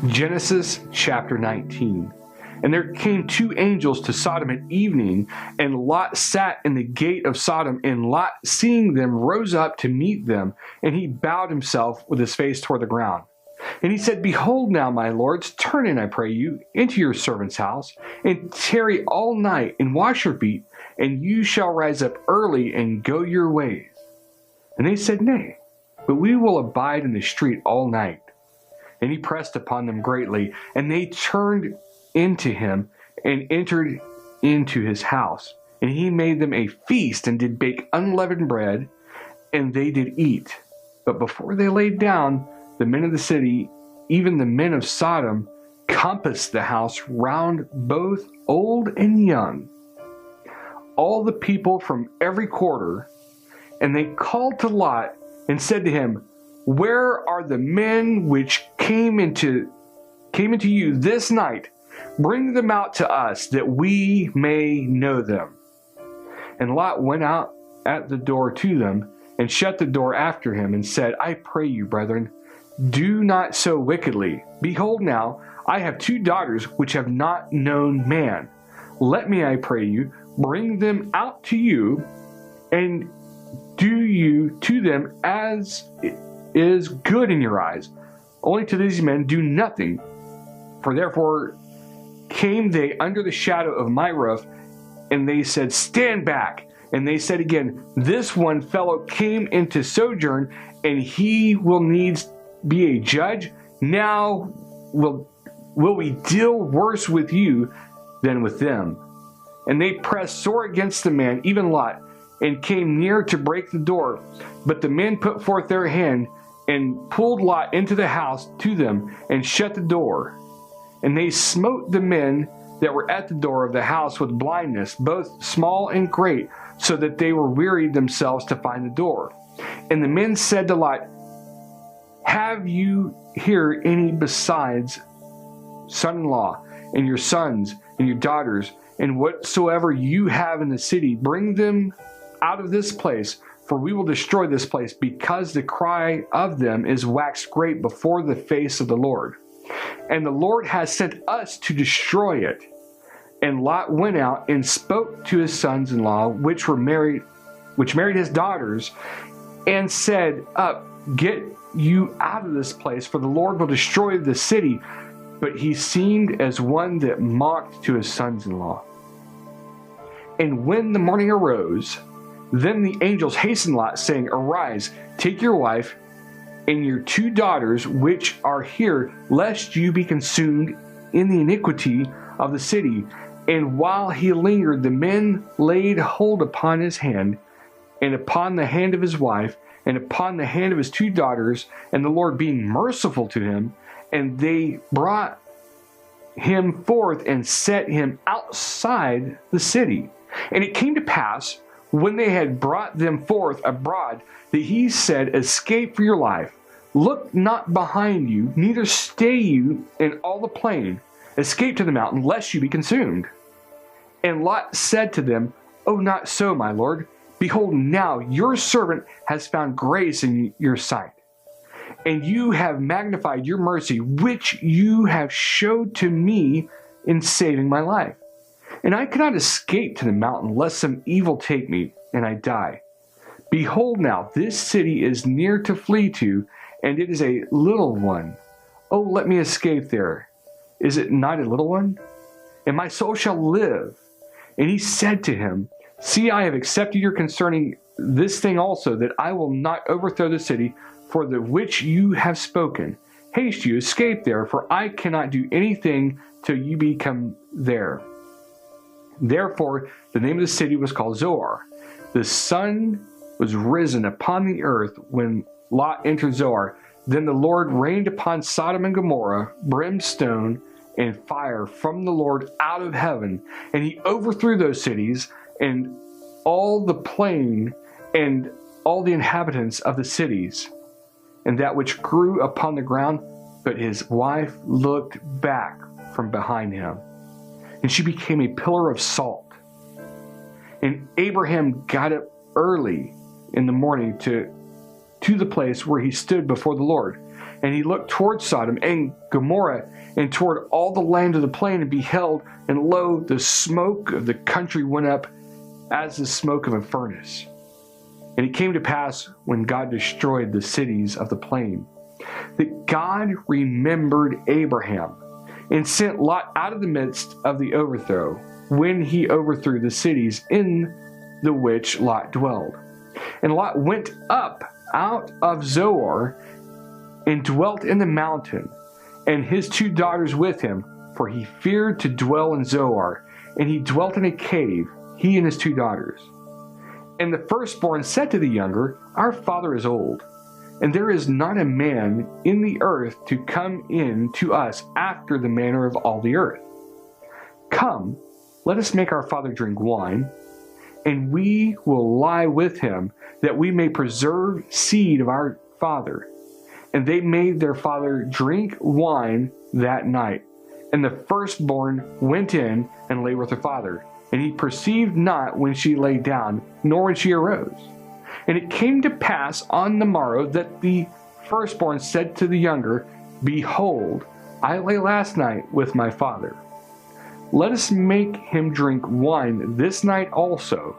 Genesis chapter 19. And there came two angels to Sodom at evening, and Lot sat in the gate of Sodom, and Lot, seeing them, rose up to meet them, and he bowed himself with his face toward the ground. And he said, Behold now, my lords, turn in, I pray you, into your servant's house, and tarry all night, and wash your feet, and you shall rise up early and go your ways. And they said, Nay, but we will abide in the street all night. And he pressed upon them greatly, and they turned into him and entered into his house. And he made them a feast, and did bake unleavened bread, and they did eat. But before they laid down, the men of the city, even the men of Sodom, compassed the house round, both old and young, all the people from every quarter. And they called to Lot and said to him, Where are the men which came into you this night? Bring them out to us, that we may know them. And Lot went out at the door to them, and shut the door after him, and said, I pray you, brethren, do not so wickedly. Behold now, I have two daughters which have not known man. Let me, I pray you, bring them out to you, and do you to them as is good in your eyes. Only to these men do nothing. For therefore came they under the shadow of my roof, and they said, Stand back. And they said again, This one fellow came into sojourn, and he will needs be a judge. Now will we deal worse with you than with them? And they pressed sore against the man, even Lot, and came near to break the door. But the men put forth their hand, and pulled Lot into the house to them, and shut the door. And they smote the men that were at the door of the house with blindness, both small and great, so that they were wearied themselves to find the door. And the men said to Lot, Have you here any besides son-in-law, and your sons, and your daughters, and whatsoever you have in the city? Bring them out of this place, for we will destroy this place, because the cry of them is waxed great before the face of the Lord. And the Lord has sent us to destroy it. And Lot went out and spoke to his sons-in-law, which married his daughters, and said, Up, get you out of this place, for the Lord will destroy the city. But he seemed as one that mocked to his sons-in-law. And when the morning arose, then the angels hastened Lot, saying, Arise, take your wife and your two daughters which are here, lest you be consumed in the iniquity of the city. And while he lingered, the men laid hold upon his hand, and upon the hand of his wife, and upon the hand of his two daughters, and the Lord being merciful to him, and they brought him forth and set him outside the city. And it came to pass, when they had brought them forth abroad, that he said, Escape for your life. Look not behind you, neither stay you in all the plain. Escape to the mountain, lest you be consumed. And Lot said to them, Oh, not so, my lord. Behold, now your servant has found grace in your sight. And you have magnified your mercy, which you have showed to me in saving my life. And I cannot escape to the mountain, lest some evil take me, and I die. Behold now, this city is near to flee to, and it is a little one. Oh, let me escape there. Is it not a little one? And my soul shall live. And he said to him, See, I have accepted your concerning this thing also, that I will not overthrow the city for the which you have spoken. Haste you, escape there, for I cannot do anything till you become there. Therefore, the name of the city was called Zoar. The sun was risen upon the earth when Lot entered Zoar. Then the Lord rained upon Sodom and Gomorrah brimstone and fire from the Lord out of heaven. And he overthrew those cities and all the plain and all the inhabitants of the cities, and that which grew upon the ground. But his wife looked back from behind him, and she became a pillar of salt. And Abraham got up early in the morning to the place where he stood before the Lord. And he looked toward Sodom and Gomorrah, and toward all the land of the plain, and beheld, and lo, the smoke of the country went up as the smoke of a furnace. And it came to pass, when God destroyed the cities of the plain, that God remembered Abraham, and sent Lot out of the midst of the overthrow, when he overthrew the cities in the which Lot dwelled. And Lot went up out of Zoar, and dwelt in the mountain, and his 2 daughters with him, for he feared to dwell in Zoar, and he dwelt in a cave, he and his 2 daughters. And the firstborn said to the younger, Our father is old, and there is not a man in the earth to come in to us after the manner of all the earth. Come, let us make our father drink wine, and we will lie with him, that we may preserve seed of our father. And they made their father drink wine that night. And the firstborn went in and lay with her father. And he perceived not when she lay down, nor when she arose. And it came to pass on the morrow that the firstborn said to the younger, Behold, I lay last night with my father. Let us make him drink wine this night also,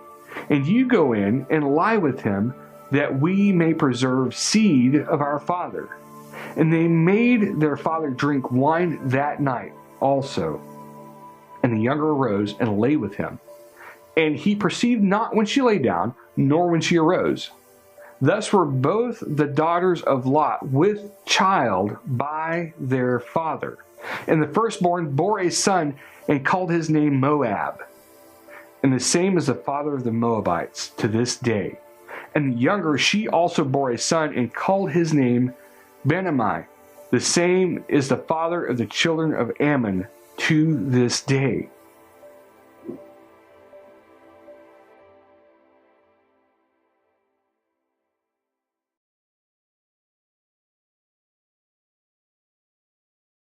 and you go in and lie with him, that we may preserve seed of our father. And they made their father drink wine that night also. And the younger arose and lay with him. And he perceived not when she lay down, nor when she arose. Thus were both the daughters of Lot with child by their father. And the firstborn bore a son, and called his name Moab. And the same is the father of the Moabites to this day. And the younger, she also bore a son, and called his name Ben-ammi. The same is the father of the children of Ammon to this day.